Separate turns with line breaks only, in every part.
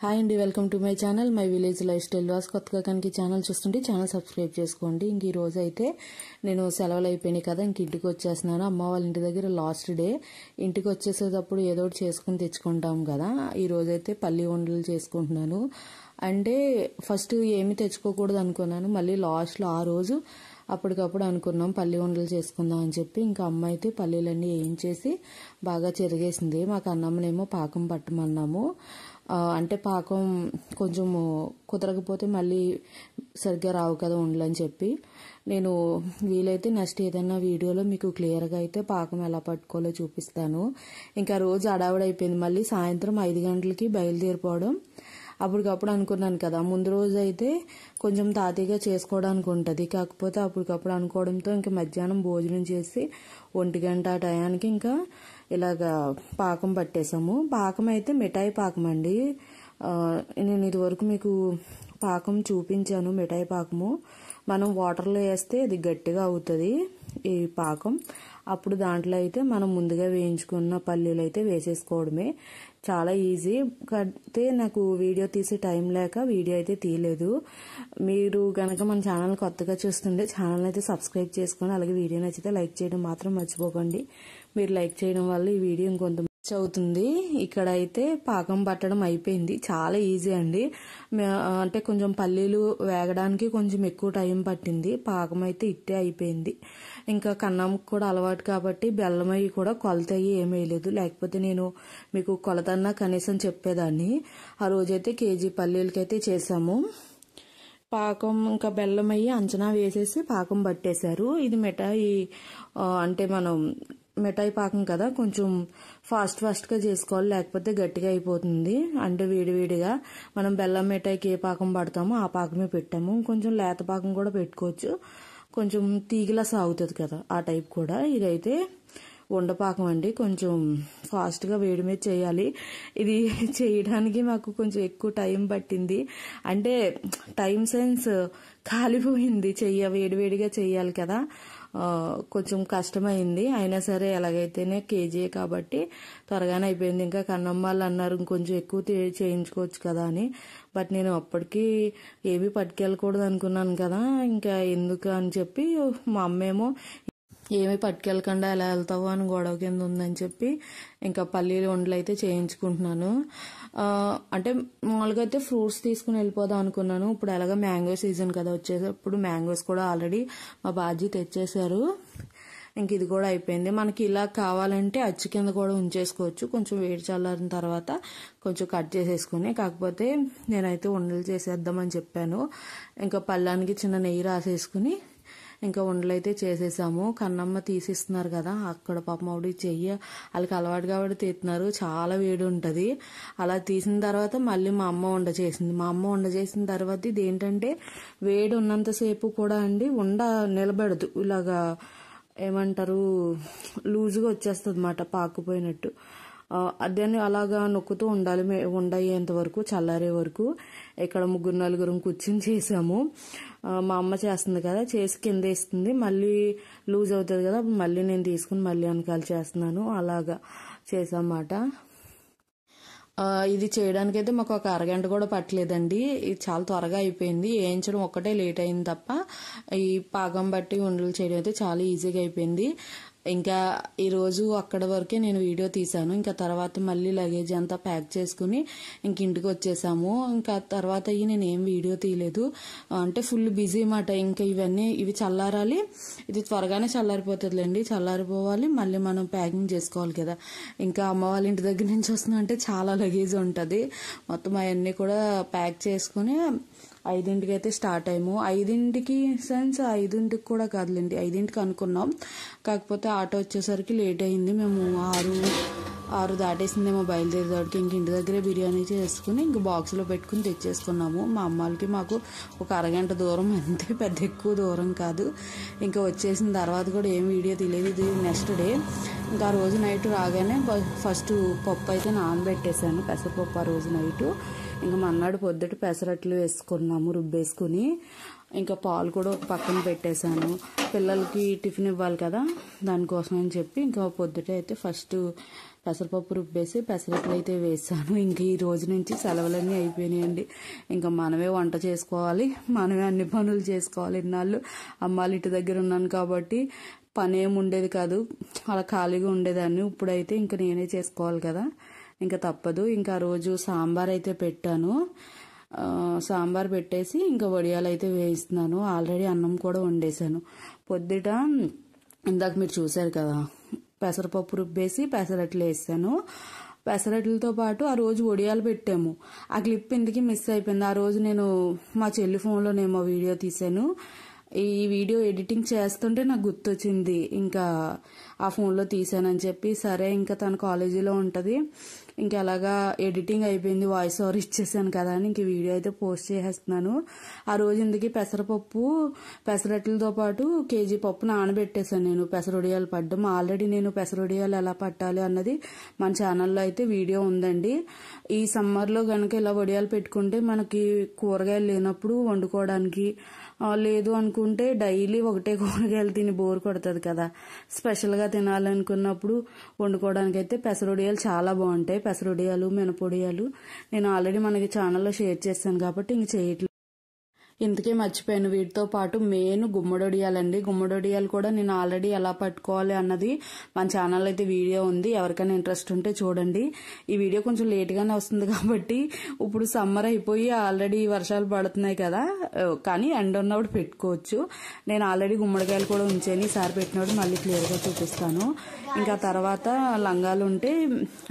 Hi అండి, welcome to my channel my village life style was. కొత్తగా కనుక channel చూస్తుంటే ఛానల్ సబ్స్క్రైబ్ చేసుకోండి. ఇంక ఈ రోజు అయితే నేను సెలవులు అయిపోయినాయి కదా, ఇంక ఇంటికి వచ్చేస్తున్నాను. అమ్మ వాళ్ళ ఇంటి దగ్గర లాస్ట్ డే. ఇంటికి వచ్చేసేటప్పుడు ఏదో ఒకటి చేసుకుని తెచ్చుకుంటాం కదా. ఈ రోజు అయితే పల్లి వండలు చేసుకుంటున్నాను. అంటే ఫస్ట్ ఏమి తెచ్చుకోకూడదు అనుకున్నాను, మళ్ళీ లాస్ట్లో ఆ రోజు అప్పటికప్పుడు అనుకున్నాం పల్లి వండలు చేసుకుందాం అని చెప్పి ఇంకా అమ్మ అయితే పల్లీలన్నీ వేయించేసి బాగా చెరిగేసింది. మాకు అన్నమ్మనేమో పాకం పట్టమన్నాము. అంటే పాకం కొంచెం కుదరకపోతే మళ్ళీ సరిగ్గా రావు కదా ఉండలు అని చెప్పి నేను వీలైతే నెక్స్ట్ ఏదైనా వీడియోలో మీకు క్లియర్గా అయితే పాకం ఎలా పట్టుకోవాలో చూపిస్తాను. ఇంకా రోజు అడావిడైపోయింది. మళ్ళీ సాయంత్రం 5 గంటలకి బయలుదేరిపోవడం. అప్పటికప్పుడు అనుకున్నాను కదా, ముందు రోజు అయితే కొంచెం తాతీగా చేసుకోవడానికి ఉంటుంది. కాకపోతే అప్పటికప్పుడు అనుకోవడంతో ఇంకా మధ్యాహ్నం భోజనం చేసి 1 గంట టయానికి ఇంకా ఇలాగా పాకం పట్టేసాము. పాకం అయితే మిఠాయి పాకం అండి. నేను ఇదివరకు మీకు పాకం చూపించాను. మిఠాయి పాకము మనం వాటర్లో వేస్తే అది గట్టిగా అవుతుంది ఈ పాకం. అప్పుడు దాంట్లో అయితే మనం ముందుగా వేయించుకున్న పల్లీలు అయితే వేసేసుకోవడమే. చాలా ఈజీ. అయితే నాకు వీడియో తీసే టైం లేక వీడియో అయితే తీయలేదు. మీరు కనుక మన ఛానల్ కొత్తగా చూస్తుంటే ఛానల్ అయితే సబ్స్క్రైబ్ చేసుకొని అలాగే వీడియో నచ్చితే లైక్ చేయడం మాత్రం మర్చిపోకండి. మీరు లైక్ చేయడం వల్ల ఈ వీడియో ఇంకొంత అవుతుంది. ఇక్కడ అయితే పాకం పట్టడం అయిపోయింది. చాలా ఈజీ అండి. అంటే కొంచెం పల్లీలు వేగడానికి కొంచెం ఎక్కువ టైం పట్టింది. పాకం అయితే ఇట్టే అయిపోయింది. ఇంకా కన్నంకి కూడా అలవాటు కాబట్టి బెల్లం అయ్యి కూడా కొలత అయ్యి ఏమీ వేయలేదు. లేకపోతే నేను మీకు కొలతన్నా కనీసం చెప్పేదాన్ని. ఆ రోజైతే కేజీ పల్లీలకైతే చేసాము. పాకం ఇంకా బెల్లం అయ్యి అంచనా వేసేసి పాకం పట్టేశారు. ఇది మిఠాయి అంటే మనం మిఠాయి పాకం కదా, కొంచెం ఫాస్ట్గా చేసుకోవాలి, లేకపోతే గట్టిగా అయిపోతుంది. అంటే వేడివేడిగా మనం బెల్లం మిఠాయికి ఏ పాకం పడతామో ఆ పాకమే పెట్టాము. కొంచెం లేత పాకం కూడా పెట్టుకోవచ్చు, కొంచెం తీగలా సాగుతుంది కదా ఆ టైప్ కూడా. ఇదైతే ఉండపాకం అండి. కొంచెం ఫాస్ట్గా వేడి మీద చేయాలి. ఇది చేయడానికి మాకు కొంచెం ఎక్కువ టైం పట్టింది. అంటే టైం సెన్స్ కాలిపోయింది. వేడివేడిగా చేయాలి కదా, కొంచెం కష్టమైంది. అయినా సరే ఎలాగైతేనే కేజీ కాబట్టి త్వరగానే అయిపోయింది. ఇంకా కన్నమ్మ వాళ్ళు అన్నారు ఇంకొంచెం ఎక్కువ చేయించుకోవచ్చు కదా అని. బట్ నేను అప్పటికి ఏమీ పట్టుకెళ్ళకూడదు అనుకున్నాను కదా, ఇంకా ఎందుకు అని చెప్పి మా అమ్మేమో ఏమీ పట్టుకెళ్ళకుండా ఎలా వెళ్తావు అని గొడవ కింద ఉందని చెప్పి ఇంకా పల్లీలు వండలు అయితే చేయించుకుంటున్నాను. అంటే మామూలుగా అయితే ఫ్రూట్స్ తీసుకుని వెళ్ళిపోదాం అనుకున్నాను. ఇప్పుడు ఎలాగ మ్యాంగో సీజన్ కదా, వచ్చేటప్పుడు మ్యాంగోస్ కూడా ఆల్రెడీ మా బాజీ తెచ్చేశారు. ఇంక ఇది కూడా అయిపోయింది. మనకి ఇలా కావాలంటే అచ్చు కింద కూడా ఉంచేసుకోవచ్చు. కొంచెం వేడి చల్లారిన తర్వాత కొంచెం కట్ చేసేసుకుని. కాకపోతే నేనైతే ఉండలు చేసేద్దామని చెప్పాను. ఇంకా పళ్ళానికి చిన్న నెయ్యి రాసేసుకుని ఇంకా ఉండలు అయితే చేసేసాము. కన్నమ్మ తీసిస్తున్నారు కదా, అక్కడ పాపం ఆవిడ చెయ్యి వాళ్ళకి అలవాటు కాబట్టి తీస్తున్నారు. చాలా వేడి ఉంటుంది. అలా తీసిన తర్వాత మళ్ళీ మా అమ్మ వండ చేసింది. మా అమ్మ వండ చేసిన తర్వాత ఇది ఏంటంటే వేడి ఉన్నంతసేపు కూడా అండి ఉండ నిలబెడదు. ఇలాగా ఏమంటారు, లూజుగా వచ్చేస్తుంది అన్నమాట, పాకుపోయినట్టు. అదని అలాగా నొక్కుతూ ఉండాలి ఉండయ్యేంత వరకు, చల్లారే వరకు. ఇక్కడ 3-4 కూర్చుని చేసాము. మా అమ్మ చేస్తుంది కదా, చేసి కింద వేస్తుంది, మళ్ళీ లూజ్ అవుతుంది కదా, మళ్ళీ నేను తీసుకుని మళ్ళీ వెనకాల చేస్తున్నాను. అలాగా చేసామాట. ఇది చేయడానికైతే మాకు ఒక అరగంట కూడా పట్టలేదండి. ఇది చాలా త్వరగా అయిపోయింది. వేయించడం ఒక్కటే లేట్ అయింది తప్ప ఈ పాకం బట్టి ఉండలు చేయడం అయితే చాలా ఈజీగా అయిపోయింది. ఇంకా ఈరోజు అక్కడ వరకే నేను వీడియో తీసాను. ఇంకా తర్వాత మళ్ళీ లగేజ్ అంతా ప్యాక్ చేసుకుని ఇంక ఇంటికి వచ్చేసాము. ఇంకా తర్వాత నేను ఏం వీడియో తీయలేదు. అంటే ఫుల్ బిజీ మాట. ఇంకా ఇవి చల్లారాలి. ఇది త్వరగానే చల్లారిపోతుందిలేండి. చల్లారిపోవాలి, మళ్ళీ మనం ప్యాకింగ్ చేసుకోవాలి కదా. ఇంకా అమ్మ వాళ్ళ ఇంటి దగ్గర నుంచి వస్తున్నా అంటే చాలా లగేజ్ ఉంటుంది. మొత్తం అవన్నీ కూడా ప్యాక్ చేసుకుని 5ంటికి అయితే స్టార్ట్ అయ్యాము. 5ంటికి కూడా కాదులేండి, 5ంటికి అనుకున్నాం. కాకపోతే ఆటో వచ్చేసరికి లేట్ అయింది. మేము 6 దాటేసిందేమో బయలుదేరేదాడికి. ఇంక ఇంటి దగ్గరే బిర్యానీ చేసుకుని ఇంక బాక్స్లో పెట్టుకుని తెచ్చేసుకున్నాము. మా అమ్మాలకి మాకు ఒక అరగంట దూరం, అంతే, పెద్ద ఎక్కువ దూరం కాదు. ఇంకా వచ్చేసిన తర్వాత కూడా ఏం వీడియో తెలియదు. ఇది నెక్స్ట్ డే. ఇంకా ఆ రోజు నైట్ రాగానే ఫస్ట్ పప్పు అయితే నానబెట్టేశాను, పెసరపప్పు. ఆ రోజు నైటు ఇంకా మన్నాడు పొద్దుట పెసరట్లు వేసుకున్నాము రుబ్బేసుకుని. ఇంకా పాలు కూడా ఒక పక్కన పెట్టేశాను. పిల్లలకి టిఫిన్ ఇవ్వాలి కదా, దానికోసం అని చెప్పి ఇంకా పొద్దుటే అయితే ఫస్ట్ పెసరపప్పు రుబ్బేసి పెసరట్లు అయితే వేసాను. ఇంక ఈ రోజు నుంచి సెలవులన్నీ అయిపోయినాయండి. ఇంకా మనమే వంట చేసుకోవాలి, మనమే అన్ని పనులు చేసుకోవాలి. ఇన్నాళ్ళు అమ్మాళ్ళ ఇంటి దగ్గర ఉన్నాను కాబట్టి పని ఏమి ఉండేది కాదు, అలా ఖాళీగా ఉండేదాన్ని. ఇప్పుడైతే ఇంకా నేనే చేసుకోవాలి కదా, ఇంకా తప్పదు. ఇంకా రోజు సాంబార్ అయితే పెట్టాను. సాంబార్ పెట్టేసి ఇంకా వడియాలు అయితే వేయిస్తున్నాను. ఆల్రెడీ అన్నం కూడా వండేసాను. పొద్దుట ఇందాక మీరు చూశారు కదా, పెసరపప్పు రుబ్బేసి పెసరట్లు వేసాను. పెసరట్లతో పాటు ఆ రోజు వడియాలు పెట్టాము. ఆ క్లిప్ ఎందుకు మిస్ అయిపోయింది. ఆ రోజు నేను మా చెల్లి ఫోన్లోనేమో వీడియో తీసాను. ఈ వీడియో ఎడిటింగ్ చేస్తుంటే నాకు గుర్తొచ్చింది, ఇంకా ఆ ఫోన్లో తీసానని చెప్పి. సరే ఇంకా తన కాలేజీలో ఉంటుంది, ఇంకా అలాగా ఎడిటింగ్ అయిపోయింది, వాయిస్ ఓవర్ ఇచ్చేసాను కదా అని ఇంక వీడియో అయితే పోస్ట్ చేసేస్తున్నాను. ఆ రోజు ఇందుకే పెసరపప్పు పెసరట్లతో పాటు కేజీ పప్పు నానబెట్టేశాను నేను పెసరొడియాలు పడ్డం. ఆల్రెడీ నేను పెసరొడియాలు ఎలా పట్టాలి అన్నది మన ఛానల్లో అయితే వీడియో ఉందండి. ఈ సమ్మర్లో కనుక ఇలా వడియాలు పెట్టుకుంటే మనకి కూరగాయలు లేనప్పుడు వండుకోవడానికి, లేదు అనుకుంటే డైలీ ఒకటే కూరగాయలు తిని బోర్ కొడుతుంది కదా, స్పెషల్గా తినాలనుకున్నప్పుడు వండుకోవడానికి అయితే పెసరొడియాలు చాలా బాగుంటాయి. పెసరొడియాలు మినపొడియాలు నేను ఆల్రెడీ మనకి ఛానల్లో షేర్ చేశాను కాబట్టి ఇంక చేయట్లేదు. ఇంతకే మర్చిపోయాను, వీటితో పాటు మెయిన్ గుమ్మడొడియాలండి. గుమ్మడొడియాలు కూడా నేను ఆల్రెడీ ఎలా పట్టుకోవాలి అన్నది మన ఛానల్లో అయితే వీడియో ఉంది, ఎవరికైనా ఇంట్రెస్ట్ ఉంటే చూడండి. ఈ వీడియో కొంచెం లేట్గానే వస్తుంది కాబట్టి ఇప్పుడు సమ్మర్ అయిపోయి ఆల్రెడీ వర్షాలు పడుతున్నాయి కదా, కానీ ఎండ ఉన్నప్పుడు పెట్టుకోవచ్చు. నేను ఆల్రెడీ గుమ్మడికాయలు కూడా ఉంచాను, ఈసారి పెట్టినప్పుడు మళ్ళీ క్లియర్గా చూపిస్తాను. ఇంకా తర్వాత లంగాలు ఉంటే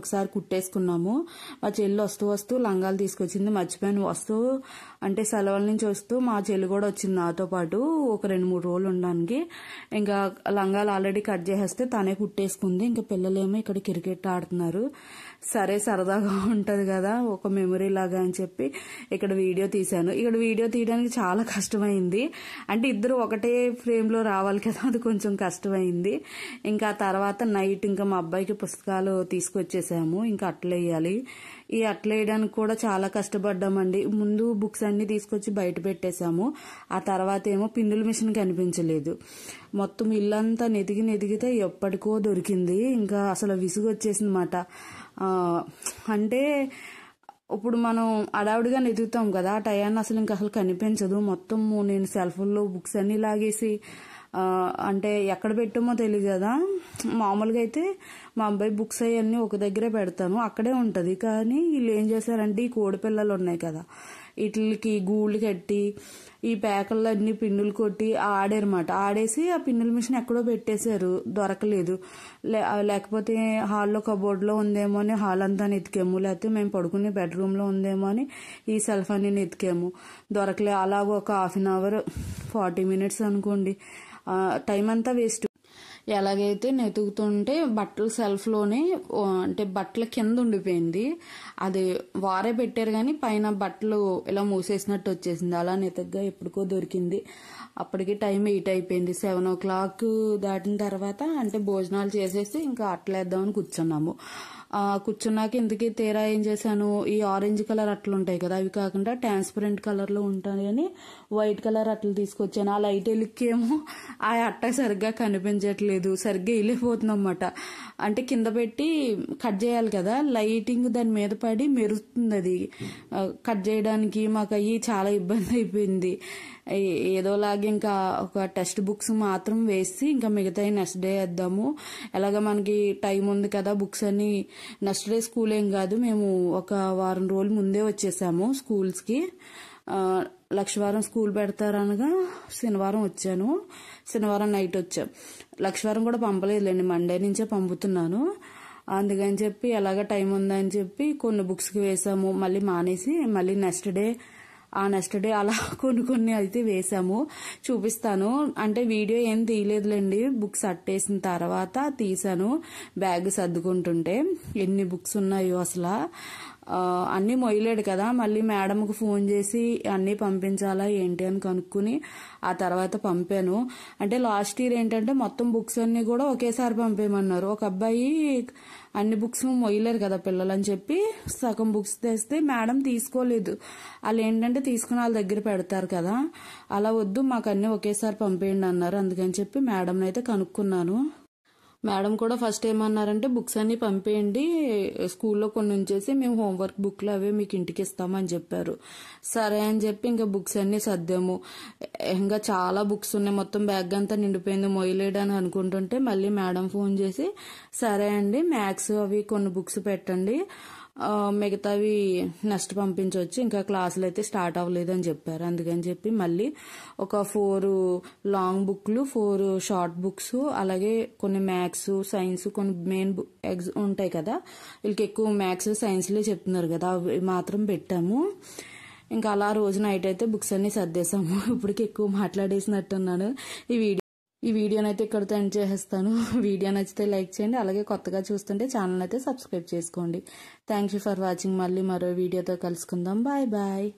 ఒకసారి కుట్టేసుకున్నాము. మా చెల్లి వస్తూ లంగాలు తీసుకొచ్చింది, మర్చిపోయాను. అంటే సెలవుల నుంచి వస్తూ మా చెల్లి కూడా వచ్చింది నాతో పాటు ఒక 2-3 రోజులు ఉండడానికి. ఇంకా లంగాలు ఆల్రెడీ కట్ చేసేస్తే తనే కుట్టేసుకుంది. ఇంకా పిల్లలేమో ఇక్కడ క్రికెట్ ఆడుతున్నారు. సరే సరదాగా ఉంటది కదా, ఒక మెమరీ లాగా అని చెప్పి ఇక్కడ వీడియో తీశాను. ఇక్కడ వీడియో తీయడానికి చాలా కష్టమైంది, అంటే ఇద్దరు ఒకటే ఫ్రేమ్ లో రావాలి కదా, అది కొంచెం కష్టమైంది. ఇంకా తర్వాత నైట్ ఇంకా మా అబ్బాయికి పుస్తకాలు తీసుకొచ్చేసాము, ఇంకా అట్లేయాలి. ఈ అట్లేయడానికి కూడా చాలా కష్టపడ్డామండి. ముందు బుక్స్ అన్ని తీసుకొచ్చి బయట పెట్టేశాము, ఆ తర్వాత ఏమో పిన్నుల మిషన్ కనిపించలేదు. మొత్తం ఇల్లంతా నెదిగితే ఎప్పటికో దొరికింది. ఇంకా అసలు విసుగు వచ్చేసింది మాట. అంటే ఇప్పుడు మనం అడావుడిగా నెతుకుతాం కదా, ఆ టయాన్ని అసలు కనిపించదు. మొత్తం నేను సెల్ఫోన్లో బుక్స్ అన్ని లాగేసి అంటే ఎక్కడ పెట్టామో తెలియదు కదా. మామూలుగా అయితే మా అబ్బాయి బుక్స్ అవన్నీ ఒక దగ్గరే పెడతాను, అక్కడే ఉంటుంది. కానీ వీళ్ళు ఏం చేశారంటే ఈ కోడి పిల్లలు ఉన్నాయి కదా, వీటికి గూళ్ళు కట్టి ఈ ప్యాకల్లో అన్ని పిన్నులు కొట్టి ఆడారన్నమాట. ఆడేసి ఆ పిన్నుల మిషన్ ఎక్కడో పెట్టేశారు, దొరకలేదు. లేకపోతే హాల్లో కబోర్డ్లో ఉందేమో అని హాల్ అంతా ఎతికాము, లేకపోతే మేము పడుకునే బెడ్రూమ్లో ఉందేమో అని ఈ సెల్ఫ్ అన్ని ఎతికాము, దొరకలే. అలాగ ఒక 1/2 అవర్ 40 మినిట్స్ అనుకోండి, టైం అంతా వేస్ట్. ఎలాగైతే నెతుకుతుంటే బట్టలు సెల్ఫ్లోనే, అంటే బట్టల కింద ఉండిపోయింది. అది వారే పెట్టారు కానీ పైన బట్టలు ఇలా మూసేసినట్టు వచ్చేసింది. అలా నెతగ్గా ఎప్పటికో దొరికింది. అప్పటికి టైం 8 అయిపోయింది. 7 o'clock దాటిన తర్వాత అంటే భోజనాలు చేసేసి ఇంకా అట్లేద్దామని కూర్చున్నాము. కూర్చున్నాక ఇందుకే తీరా ఏం చేశాను, ఈ ఆరెంజ్ కలర్ అట్లు ఉంటాయి కదా, అవి కాకుండా ట్రాన్స్పరెంట్ కలర్లో ఉంటాయని వైట్ కలర్ అట్లు తీసుకొచ్చాను. ఆ లైట్ ఎలిక్కేమో ఆ అట్ట సరిగ్గా కనిపించట్లేదు, సరిగ్గా వెళ్ళిపోతుందన్నమాట. అంటే కింద పెట్టి కట్ చేయాలి కదా, లైటింగ్ దాని మీద పడి మెరుస్తుంది. అది కట్ చేయడానికి మాకు అయ్యి చాలా ఇబ్బంది అయిపోయింది. ఏదోలాగా ఇంకా ఒక టెక్స్ట్ బుక్స్ మాత్రం వేసి ఇంకా మిగతా నెక్స్ట్ డే వేద్దాము, ఎలాగ మనకి టైం ఉంది కదా. బుక్స్ అన్ని నెక్స్ట్ డే స్కూల్ ఏం కాదు, మేము ఒక వారం రోజులు ముందే వచ్చేసాము స్కూల్స్కి. లక్షవారం స్కూల్ పెడతారనగా శనివారం వచ్చాను, శనివారం నైట్ వచ్చాం. లక్షవారం కూడా పంపలేదులేండి, మండే నుంచే పంపుతున్నాను. అందుకని చెప్పి ఎలాగ టైం ఉందని చెప్పి కొన్ని బుక్స్కి వేసాము, మళ్ళీ మానేసి మళ్ళీ నెక్స్ట్ డే అలా కొన్ని అయితే వేసాము. చూపిస్తాను, అంటే వీడియో ఏం తీయలేదులేండి, బుక్స్ అట్టేసిన తర్వాత తీసాను. బ్యాగ్ సర్దుకుంటుంటే ఎన్ని బుక్స్ ఉన్నాయో అసలు. అన్నీ మొయ్యలేడు కదా, మళ్ళీ మేడంకి ఫోన్ చేసి అన్నీ పంపించాలా ఏంటి అని కనుక్కుని ఆ తర్వాత పంపాను. అంటే లాస్ట్ ఇయర్ ఏంటంటే మొత్తం బుక్స్ అన్నీ కూడా ఒకేసారి పంపేయమన్నారు. ఒక అబ్బాయి అన్ని బుక్స్ మొయ్యలేరు కదా పిల్లలు అని చెప్పి సగం బుక్స్ తెస్తే మేడం తీసుకోలేదు. వాళ్ళు ఏంటంటే తీసుకుని వాళ్ళ దగ్గర పెడతారు కదా, అలా వద్దు మాకు అన్నీ ఒకేసారి పంపేయండి అన్నారు. అందుకని చెప్పి మేడం అయితే కనుక్కున్నాను. మేడం కూడా ఫస్ట్ ఏమన్నారంటే బుక్స్ అన్ని పంపేయండి, స్కూల్లో కొన్ని ఉంచేసి మేము హోంవర్క్ బుక్లు అవే మీకు ఇంటికి ఇస్తామని చెప్పారు. సరే అని చెప్పి ఇంకా బుక్స్ అన్ని సర్దాము. ఇంకా చాలా బుక్స్ ఉన్నాయి, మొత్తం బ్యాగ్ అంతా నిండిపోయింది, మొయ్యలేడని అనుకుంటుంటే మళ్ళీ మేడం ఫోన్ చేసి సరే అండి మ్యాథ్స్ అవి కొన్ని బుక్స్ పెట్టండి, మిగతావి నెక్స్ట్ పంపించవచ్చు, ఇంకా క్లాసులు అయితే స్టార్ట్ అవ్వలేదు అని చెప్పారు. అందుకని చెప్పి మళ్ళీ ఒక 4 లాంగ్ బుక్లు 4 షార్ట్ బుక్స్ అలాగే కొన్ని మ్యాథ్స్ సైన్స్ కొన్ని మెయిన్ ఉంటాయి కదా, వీళ్ళకి ఎక్కువ మ్యాథ్స్ సైన్స్లే చెప్తున్నారు కదా, అవి మాత్రం పెట్టాము. ఇంకా అలా రోజు నైట్ అయితే బుక్స్ అన్ని సర్దేశాము. ఇప్పటికి ఎక్కువ మాట్లాడేసినట్టున్నాను. ఈ వీడియోనైతే ఇక్కడితో ఎండ్ చేసేస్తాను. వీడియో నచ్చితే లైక్ చేయండి, అలాగే కొత్తగా చూస్తుంటే ఛానల్ అయితే సబ్స్క్రైబ్ చేసుకోండి. Thank you for watching. మళ్ళీ మరో వీడియోతో కలుసుకుందాం. Bye bye.